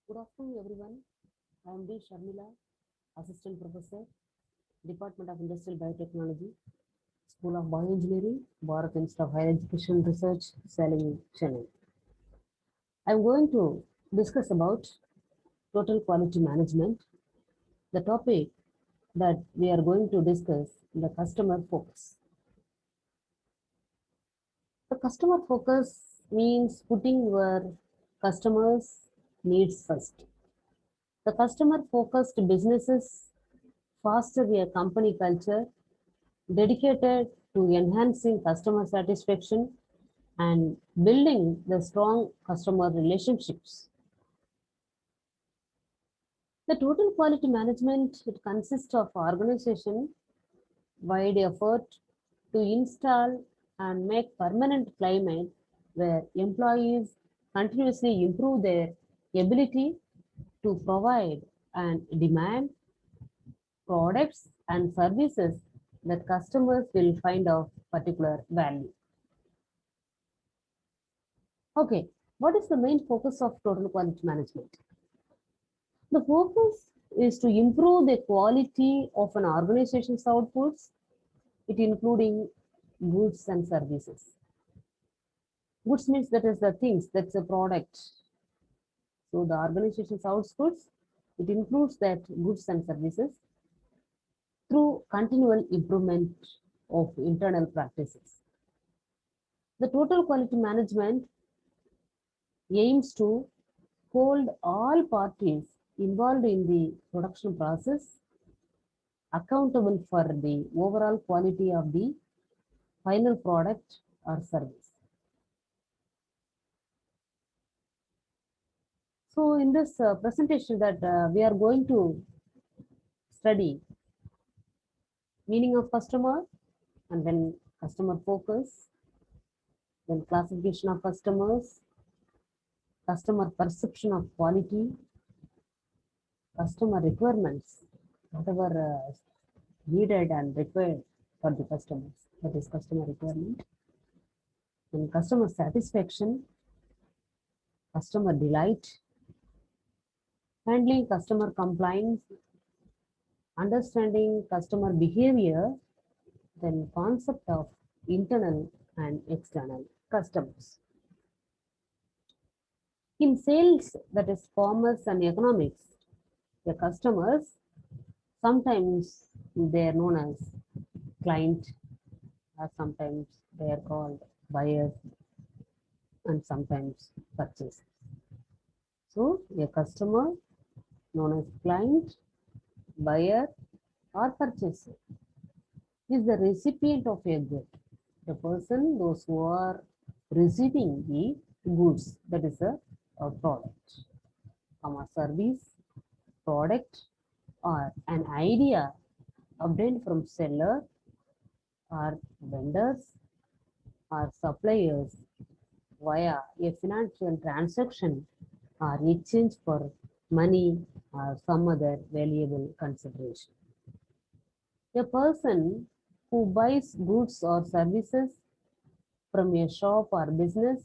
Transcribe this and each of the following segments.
Good afternoon, everyone. I am D. Sharmila, Assistant Professor, Department of Industrial Biotechnology, School of Bioengineering, Bharat Institute of Higher Education Research, Salem, Chennai. I am going to discuss about total quality management. The topic that we are going to discuss the customer focus. The customer focus means putting your customers' needs first. The customer focused businesses foster a company culture dedicated to enhancing customer satisfaction and building the strong customer relationships. The total quality management it consists of organization wide effort to install and make permanent climate where employees continuously improve their ability to provide and demand products and services that customers will find of particular value. Okay, what is the main focus of total quality management? The focus is to improve the quality of an organization's outputs, it including goods and services. Goods means that is the things, that's a product. So the organization's outputs, it includes that goods and services through continual improvement of internal practices. The total quality management aims to hold all parties involved in the production process accountable for the overall quality of the final product or service. So in this presentation that we are going to study meaning of customer and then customer focus, then classification of customers, customer perception of quality, customer requirements, whatever needed and required for the customers, that is customer requirement, then customer satisfaction, customer delight, handling customer complaints, understanding customer behavior, then concept of internal and external customers. In sales, that is commerce and economics, the customers sometimes they are known as client, or sometimes they are called buyers, and sometimes purchasers. So a customer known as client, buyer, or purchaser is the recipient of a good. The person, those who are receiving the goods, that is a product, a service, product, or an idea obtained from seller or vendors or suppliers via a financial transaction or exchange for money or some other valuable consideration. A person who buys goods or services from a shop or business,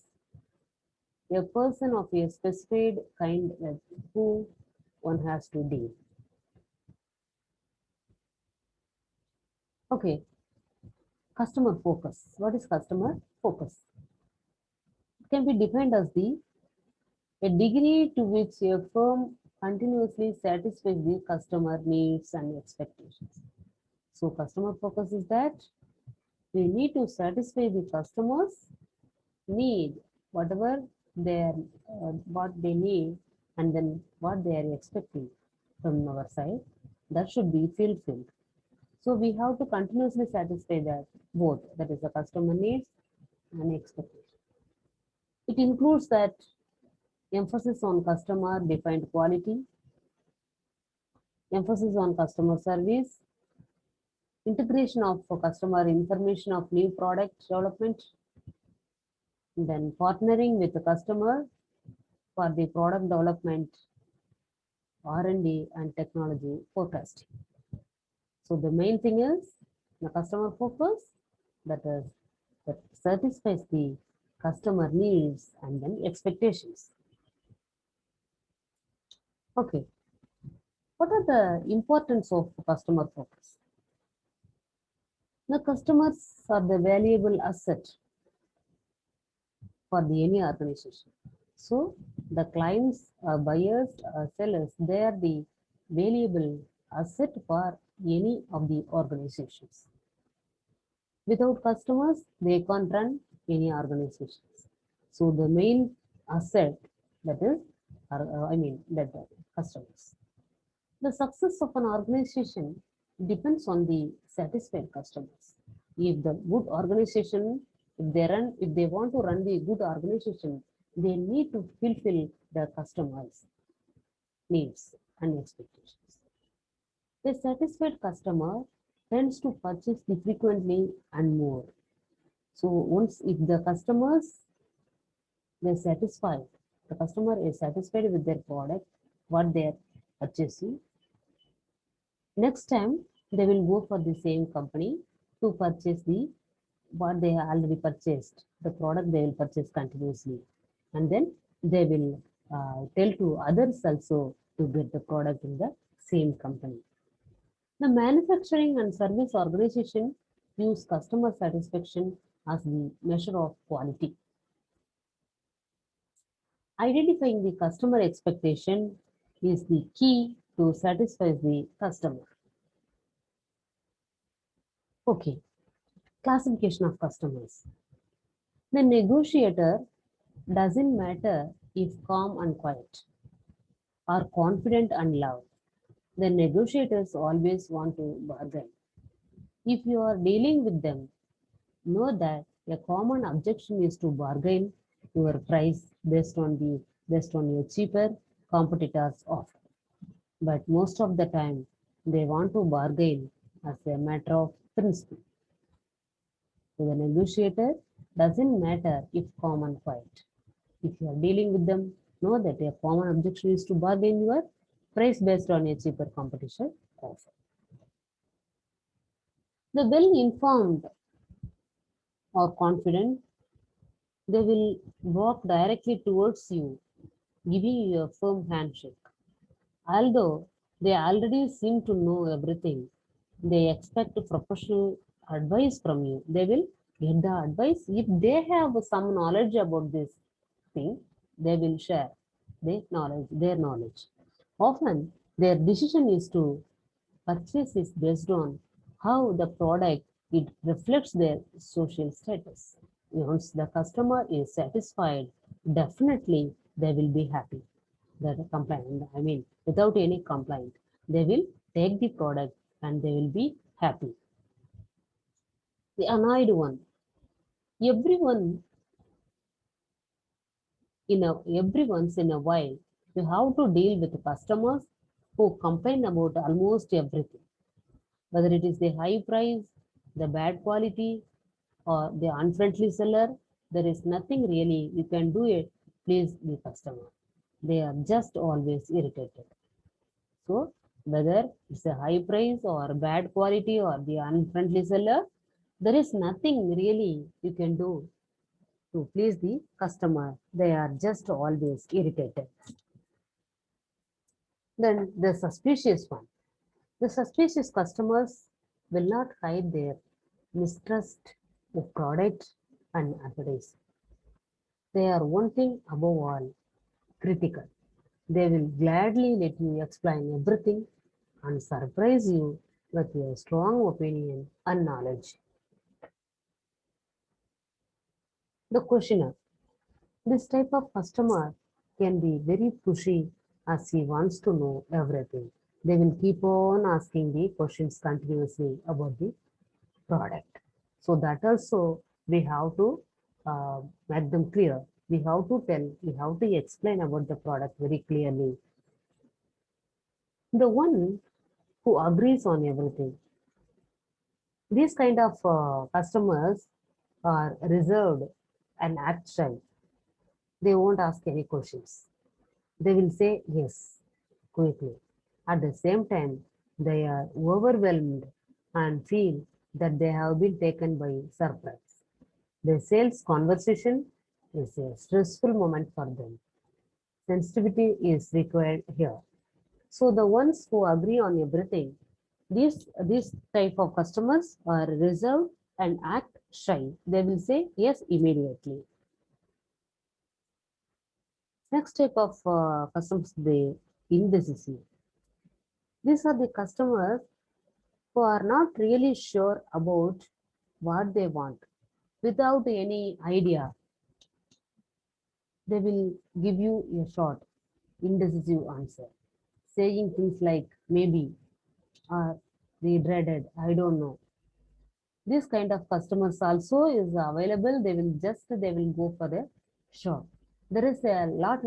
a person of a specified kind with who one has to deal. Okay, customer focus. What is customer focus? It can be defined as a degree to which a firm continuously satisfies the customer needs and expectations. So customer focus is that we need to satisfy the customers' need, whatever their what they need, and then what they are expecting from our side, that should be fulfilled. So we have to continuously satisfy that both, that is the customer needs and expectation. It includes that emphasis on customer defined quality, emphasis on customer service, integration of customer information of new product development, then partnering with the customer for the product development, R&D, and technology forecasting. So the main thing is the customer focus, that is that satisfies the customer needs and then expectations. Okay, what are the importance of customer focus? The customers are the valuable asset for any organization. So the clients, buyers, sellers, they are the valuable asset for any of the organizations. Without customers, they can't run any organizations. So the main asset that is, that customers. The success of an organization depends on the satisfied customers. If the good organization, if they want to run the good organization, they need to fulfill the customers' needs and expectations. A satisfied customer tends to purchase the frequently and more. So once if the customers they're satisfied, the customer is satisfied with their product, what they're purchasing, next time they will go for the same company to purchase the what they have already purchased, the product they will purchase continuously. And then they will tell to others also to get the product in the same company. The manufacturing and service organization use customer satisfaction as the measure of quality. Identifying the customer expectation is the key to satisfy the customer. Okay, classification of customers. The negotiator doesn't matter if calm and quiet or confident and loud. The negotiators always want to bargain. If you are dealing with them, know that a common objection is to bargain your price based on your cheaper competitors' offer. But most of the time, they want to bargain as a matter of principle. To the negotiator, doesn't matter if calm and quiet. If you are dealing with them, know that a common objection is to bargain your price based on a cheaper competition offer. The well-informed or confident, they will walk directly towards you, giving you a firm handshake. Although they already seem to know everything, they expect professional advice from you. They will get the advice. If they have some knowledge about this thing, they will share their knowledge. Often their decision is to purchase is based on how the product it reflects their social status. Once the customer is satisfied, definitely they will be happy. The complaint, without any complaint, they will take the product and they will be happy. The annoyed one, everyone every once in a while, you have to deal with customers who complain about almost everything, whether it is the high price, the bad quality, or the unfriendly seller. There is nothing really you can do it. Please the customer. They are just always irritated. So whether it's a high price or bad quality or the unfriendly seller, there is nothing really you can do to please the customer. They are just always irritated. Then the suspicious one. The suspicious customers will not hide their mistrust of product and advertising. They are one thing above all, critical. They will gladly let you explain everything and surprise you with your strong opinion and knowledge. The questioner. This type of customer can be very pushy as he wants to know everything. They will keep on asking the questions continuously about the product. So that also we have to make them clear. We have to tell, we have to explain about the product very clearly. The one who agrees on everything. These kind of customers are reserved and act shy. They won't ask any questions. They will say yes quickly. At the same time, they are overwhelmed and feel that they have been taken by surprise. The sales conversation is a stressful moment for them. Sensitivity is required here. So the ones who agree on everything, these type of customers are reserved and act shy. They will say yes immediately. Next type of customers, they indecisive. These are the customers who are not really sure about what they want. Without any idea, they will give you a short, indecisive answer, saying things like maybe or they dreaded, I don't know. This kind of customers also is available. They will go for the shop. There is a lot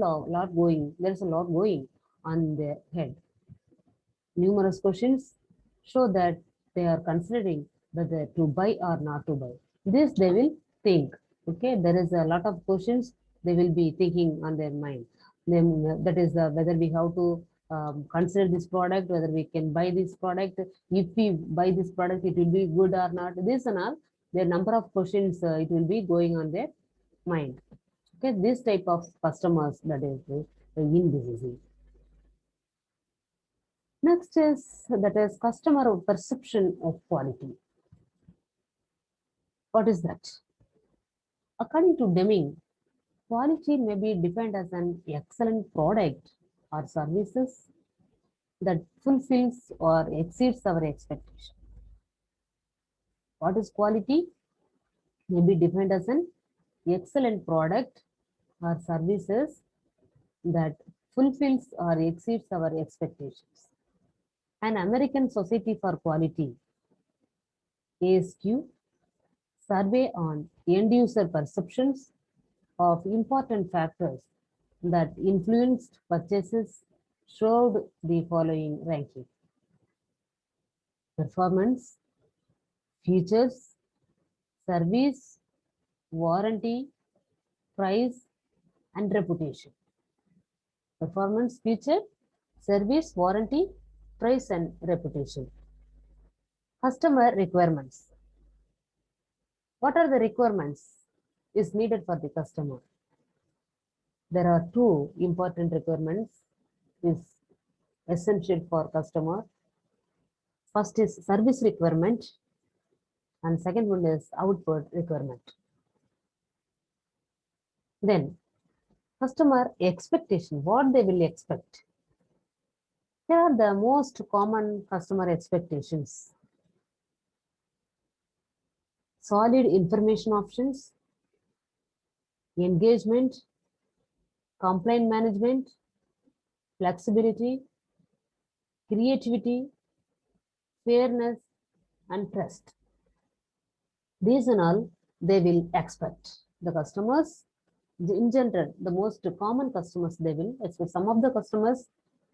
going. There is a lot going on their head. Numerous questions show that they are considering whether to buy or not to buy. This they will think. Okay, there is a lot of questions they will be thinking on their mind. Then that is whether we have to consider this product, whether we can buy this product. If we buy this product, it will be good or not. This and all, there number of questions it will be going on their mind. Okay, this type of customers, that is the indecisive. Next is that is customer perception of quality. What is that? According to Deming, quality may be defined as an excellent product or services that fulfills or exceeds our expectation. What is quality? May be defined as an excellent product or services that fulfills or exceeds our expectations. An American Society for Quality, ASQ, survey on end user perceptions of important factors that influenced purchases showed the following ranking: performance, features, service, warranty, price, and reputation. Performance, feature, service, warranty, price, and reputation. Customer requirements. What are the requirements is needed for the customer? There are two important requirements is essential for customer. First is service requirement and second one is output requirement. Then customer expectation, what they will expect. Here are the most common customer expectations. Solid information options, engagement, complaint management, flexibility, creativity, fairness, and trust. These and all they will expect. The customers, in general, the most common customers they will expect. Some of the customers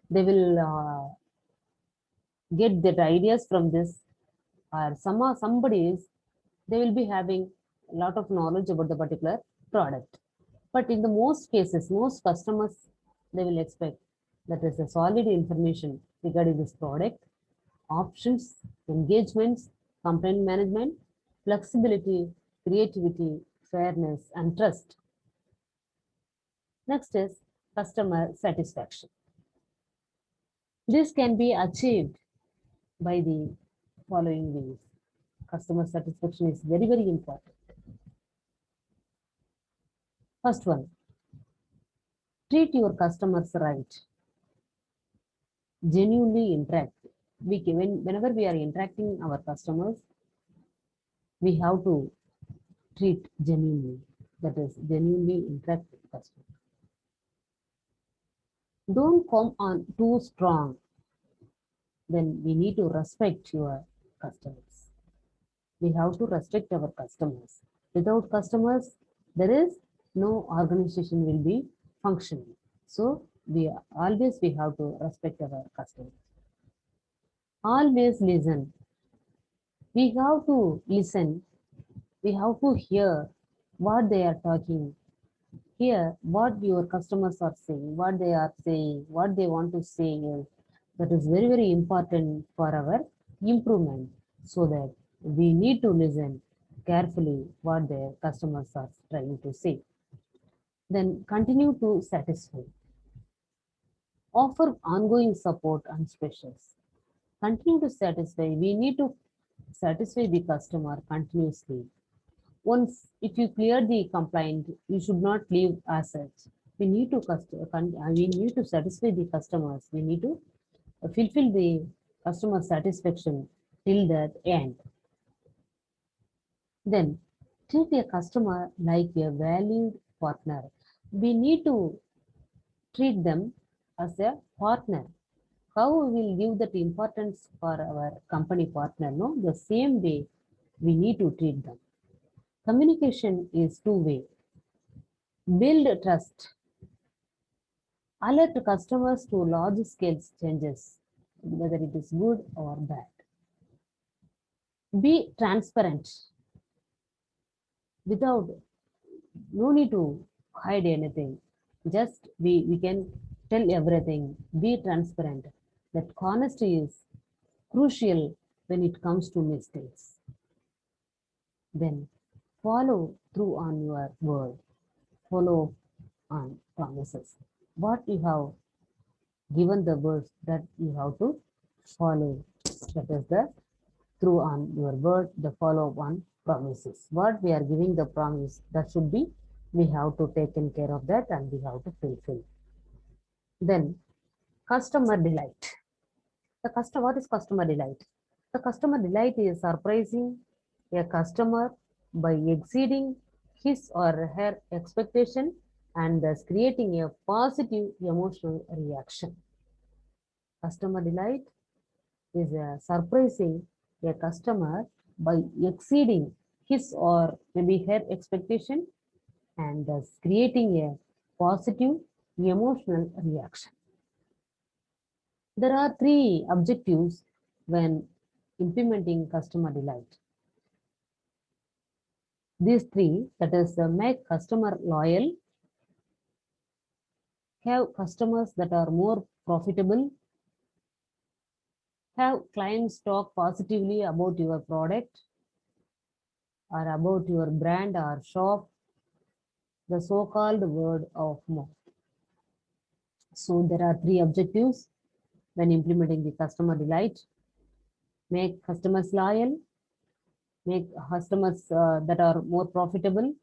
they will get their ideas from this, or somebody is they will be having a lot of knowledge about the particular product. But in the most cases, most customers, they will expect that there is a solid information regarding this product, options, engagements, complaint management, flexibility, creativity, fairness, and trust. Next is customer satisfaction. This can be achieved by the following ways. Customer satisfaction is very, very important. First one, treat your customers right. Genuinely interact. Whenever we are interacting our customers, we have to treat genuinely. That is, genuinely interact with customers. Don't come on too strong. Then we need to respect your customers. We have to respect our customers. Without customers, there is no organization will be functioning. So we have to respect our customers. Always listen. We have to listen. We have to hear what they are talking. Hear what your customers are saying, what they are saying, what they want to say is. That is very, very important for our improvement, so that we need to listen carefully what their customers are trying to say. Then continue to satisfy. offer ongoing support and specials. Continue to satisfy. We need to satisfy the customer continuously. Once, if you clear the complaint, you should not leave as such. We need to we need to satisfy the customers. We need to fulfill the customer satisfaction till that end. Then treat a customer like a valued partner. We need to treat them as a partner. How we will give that importance for our company partner? No, the same way we need to treat them. Communication is two-way. Build trust. Alert customers to large scale changes, whether it is good or bad. Be transparent without, no need to hide anything. Just we can tell everything. Be transparent. That honesty is crucial when it comes to mistakes. Then follow through on your word. Follow on promises. What you have given the words that you have to follow. That is the through on your word, the follow on promises. What we are giving the promise, that should be, we have to take care of that and we have to fulfill. Then customer delight. What is customer delight? The customer delight is surprising a customer by exceeding his or her expectation and thus creating a positive emotional reaction. Customer delight is surprising a customer by exceeding his or maybe her expectation and thus creating a positive emotional reaction. There are three objectives when implementing customer delight. These three, that is, make customer loyal, have customers that are more profitable, have clients talk positively about your product or about your brand or shop, the so-called word of mouth. So there are three objectives when implementing the customer delight. Make customers loyal, make customers that are more profitable,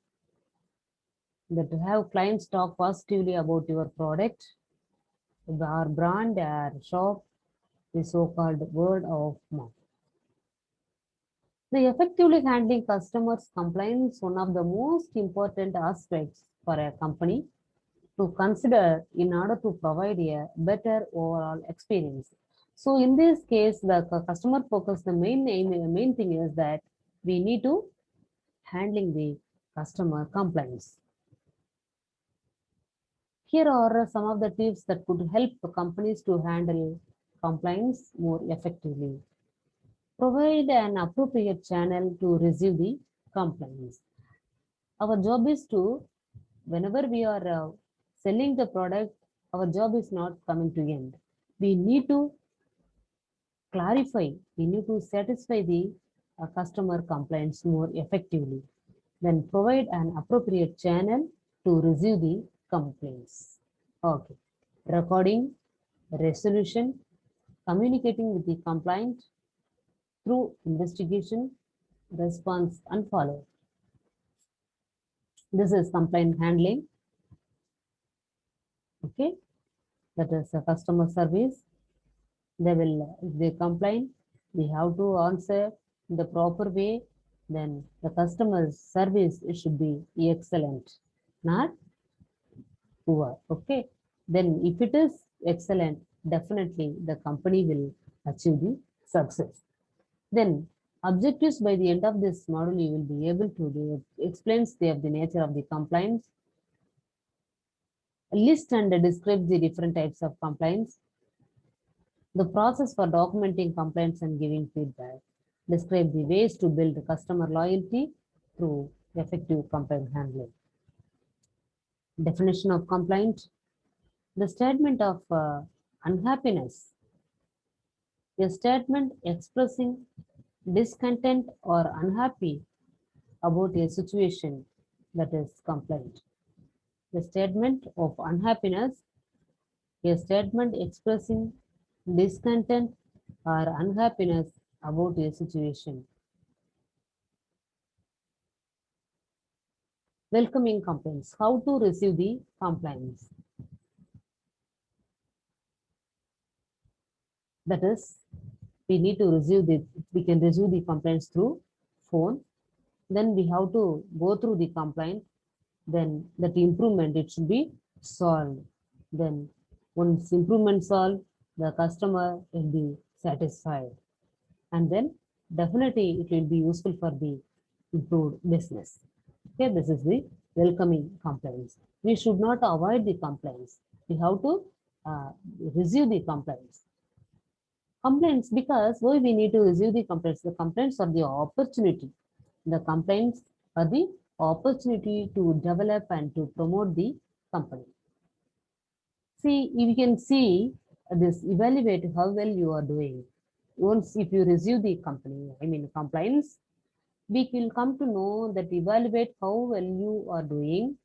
that have clients talk positively about your product, our brand, our shop, the so-called word of mouth. The effectively handling customers' complaints, one of the most important aspects for a company to consider in order to provide a better overall experience. So in this case, the customer focus, the main thing is that we need to handling the customer complaints. Here are some of the tips that could help companies to handle complaints more effectively. Provide an appropriate channel to receive the complaints. Our job is to, whenever we are selling the product, our job is not coming to end. We need to clarify, we need to satisfy the customer complaints more effectively. Then provide an appropriate channel to receive the complaints. Okay. Recording, resolution, communicating with the complaint through investigation, response, and follow. This is complaint handling. Okay. That is a customer service. They will, if they complain, we have to answer in the proper way. Then the customer service, it should be excellent, not poor. Okay. Then if it is excellent, definitely the company will achieve the success. Then objectives, by the end of this module, you will be able to explains the nature of the complaints, list and describe the different types of complaints, the process for documenting complaints and giving feedback, describe the ways to build customer loyalty through effective complaint handling. Definition of complaint, the statement of unhappiness, a statement expressing discontent or unhappy about a situation, that is complaint. The statement of unhappiness A statement expressing discontent or unhappiness about a situation. Welcoming complaints. How to receive the complaints? That is, we need to we can receive the complaints through phone. Then we have to go through the complaint. Then that improvement, it should be solved. Then once improvement solved, the customer will be satisfied. And then definitely it will be useful for the improved business. Okay, this is the welcoming complaints. We should not avoid the complaints. We have to uh, receive the complaints. Complaints, because why we need to receive the complaints? The complaints are the opportunity. The complaints are the opportunity to develop and to promote the company. See, you can see this, evaluate how well you are doing. Once if you receive the company, I mean complaints, we will come to know that evaluate how well you are doing,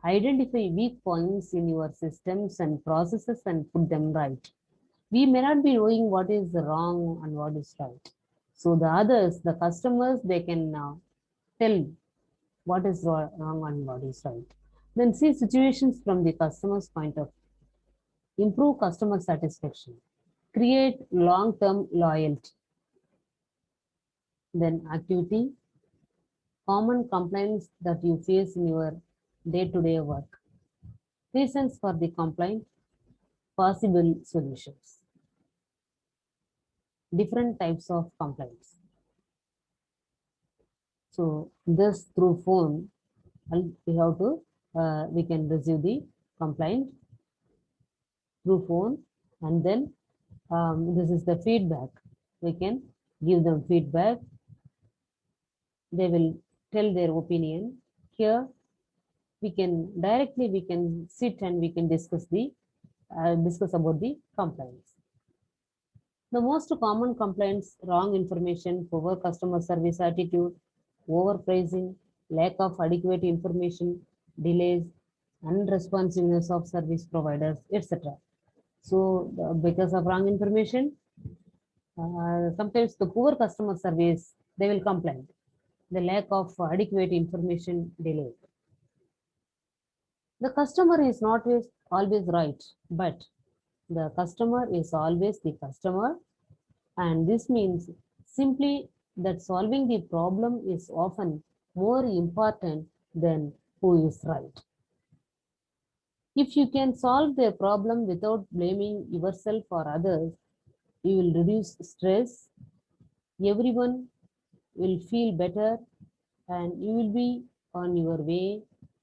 identify weak points in your systems and processes and put them right. We may not be knowing what is wrong and what is right. So the others, the customers, they can tell what is wrong and what is right. Then see situations from the customer's point of view. Improve customer satisfaction. Create long-term loyalty. Then activity, common complaints that you face in your day-to-day work. Reasons for the complaint, possible solutions. Different types of complaints. So this through phone, we have to, we can receive the complaint through phone, and then this is the feedback. We can give them feedback. They will tell their opinion. Here we can directly, we can sit and we can discuss discuss about the complaints. The most common complaints: wrong information, poor customer service attitude, overpricing, lack of adequate information, delays, unresponsiveness of service providers, etc. So, because of wrong information, sometimes the poor customer service, they will complain. The lack of adequate information, delay. The customer is not always right, but the customer is always the customer. And this means simply that solving the problem is often more important than who is right. If you can solve their problem without blaming yourself or others, you will reduce stress, everyone will feel better, and you will be on your way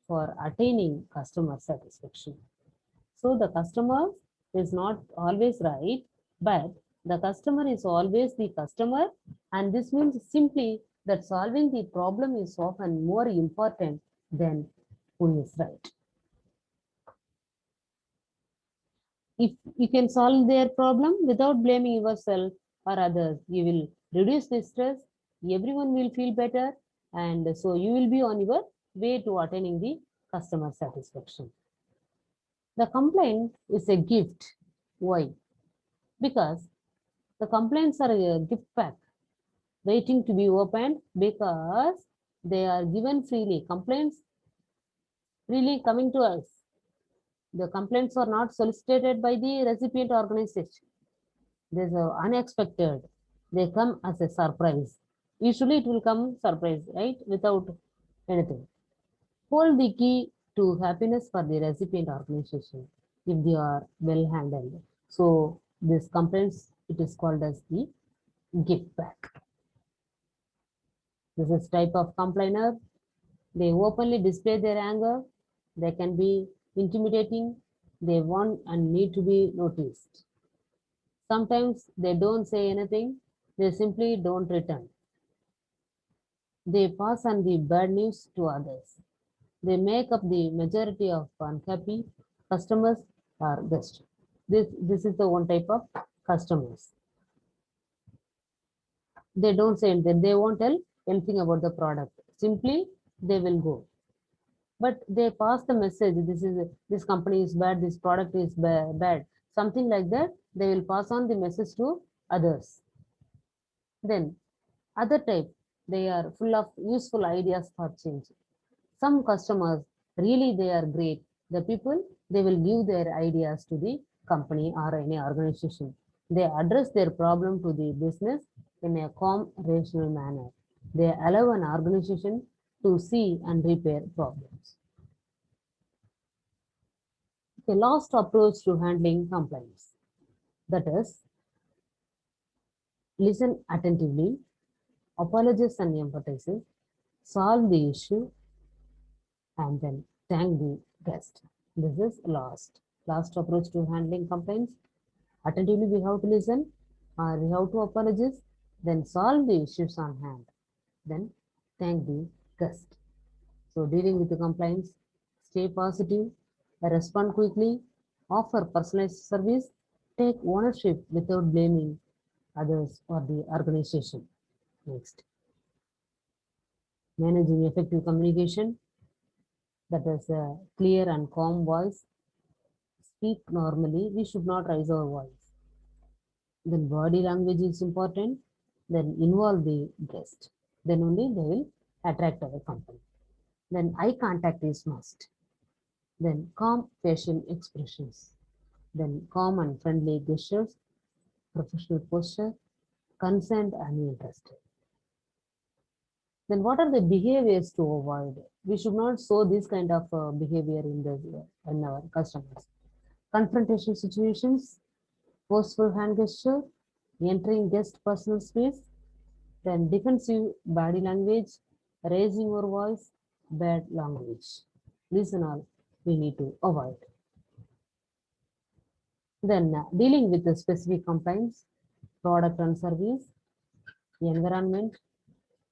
for attaining customer satisfaction. So the customer is not always right, but the customer is always the customer, and this means simply that solving the problem is often more important than who is right. If you can solve their problem without blaming yourself or others, you will reduce the stress, everyone will feel better, and so you will be on your way to attaining the customer satisfaction. The complaint is a gift. Why? Because the complaints are a gift pack waiting to be opened, because they are given freely. Complaints freely coming to us. The complaints are not solicited by the recipient organization. There's a unexpected. They come as a surprise. Usually it will come surprise, right? Without anything. Hold the key to happiness for the recipient organization if they are well handled. So this complaints, it is called as the gift back. This is type of complainer. They openly display their anger. They can be intimidating. They want and need to be noticed. Sometimes they don't say anything. They simply don't return. They pass on the bad news to others. They make up the majority of unhappy customers or guests. This is the one type of customers. They don't say anything. They won't tell anything about the product. Simply, they will go. but they pass the message, this company is bad, this product is bad, something like that. They will pass on the message to others. Then other type, they are full of useful ideas for change. Some customers really they are great, the people, they will give their ideas to the company or any organization. They address their problem to the business in a calm rational manner. They allow an organization to see and repair problems. The last approach to handling complaints, that is, listen attentively, apologize and empathize, solve the issue, and then thank the guest. This is last approach to handling complaints. Attentively, we have to listen, we have to apologize, then solve the issues on hand, then thank the guest. So, dealing with the complaints, stay positive, respond quickly, offer personalized service, take ownership without blaming others or the organization. Next, managing effective communication, that is a clear and calm voice. Speak normally, we should not raise our voice. Then body language is important, then involve the guest. Then only they will attract our company. Then eye contact is must. Then calm facial expressions. Then calm and friendly gestures, professional posture, consent and interest. Then what are the behaviors to avoid? We should not show this kind of behavior in our customers. Confrontation situations, forceful hand gesture, entering guest personal space, then defensive body language, raising your voice, bad language. These and all we need to avoid. Then dealing with the specific complaints, product and service, environment,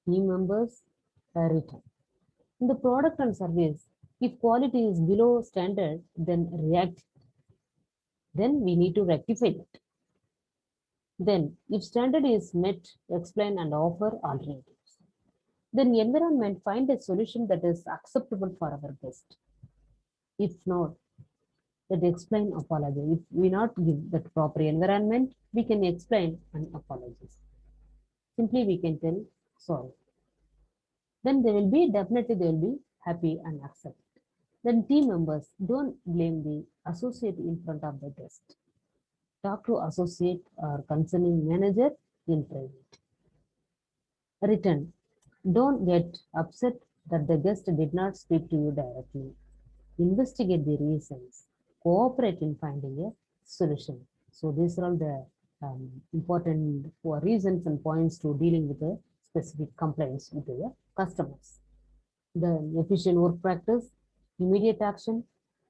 team members, return. In the product and service, if quality is below standard, then react. Then we need to rectify it. Then, if standard is met, explain and offer alternatives. Then environment, find a solution that is acceptable for our guest. If not, that explain, apologize. If we not give that proper environment, we can explain and apologize. Simply we can tell sorry. Then they will be definitely they will be happy and accept. Then team members, don't blame the associate in front of the guest. Talk to associate or concerning manager in private. Return, don't get upset that the guest did not speak to you directly. Investigate the reasons. Cooperate in finding a solution. So these are all the important reasons and points to dealing with the specific complaints with the customers. The efficient work practice, immediate action,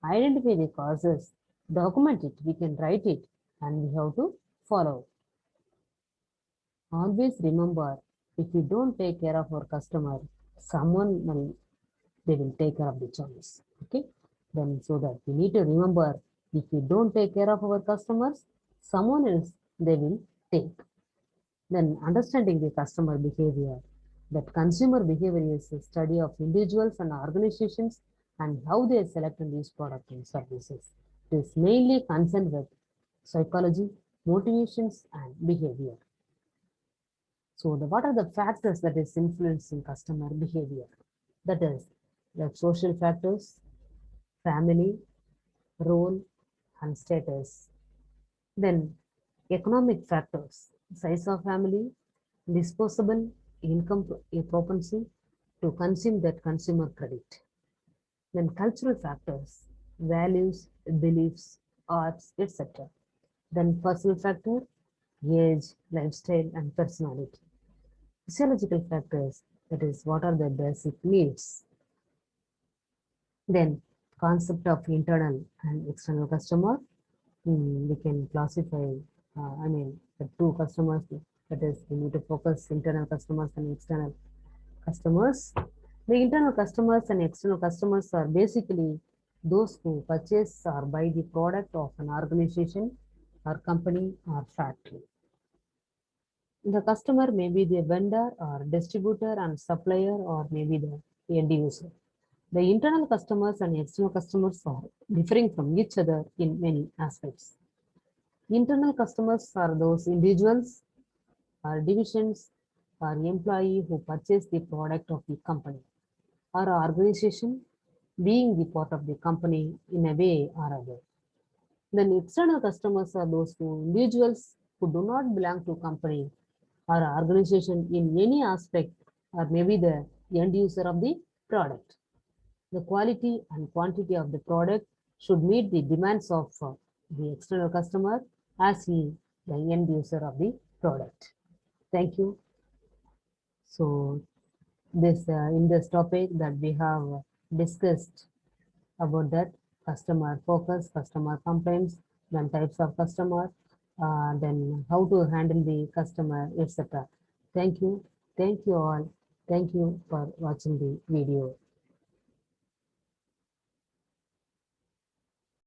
identify the causes, document it, we can write it, and we have to follow. Always remember, if we don't take care of our customer, someone will, they will take care of the choice. Okay, then so that we need to remember, if we don't take care of our customers, someone else they will take. Then understanding the customer behavior, that consumer behavior is a study of individuals and organizations and how they select and use products and services. It is mainly concerned with psychology, motivations, and behavior. So, what are the factors that is influencing customer behavior? That is the social factors, family, role, and status. Then economic factors, size of family, disposable income propensity to consume that consumer credit. Then cultural factors, values, beliefs, arts, etc. Then personal factor, age, lifestyle, and personality. Physiological factors, that is, what are the basic needs. Then concept of internal and external customer, we can classify, the two customers, that is, we need to focus internal customers and external customers. The internal customers and external customers are basically those who purchase or buy the product of an organization or company or factory. The customer may be the vendor or distributor and supplier or maybe the end user. The internal customers and external customers are differing from each other in many aspects. Internal customers are those individuals or divisions or employee who purchase the product of the company or organization being the part of the company in a way or other. Then external customers are those individuals who do not belong to company or organization in any aspect or maybe the end user of the product. The quality and quantity of the product should meet the demands of the external customer as he the end user of the product. Thank you. So this in this topic that we have discussed about that customer focus, customer complaints, then types of customer, then how to handle the customer, etc. Thank you. Thank you all. Thank you for watching the video.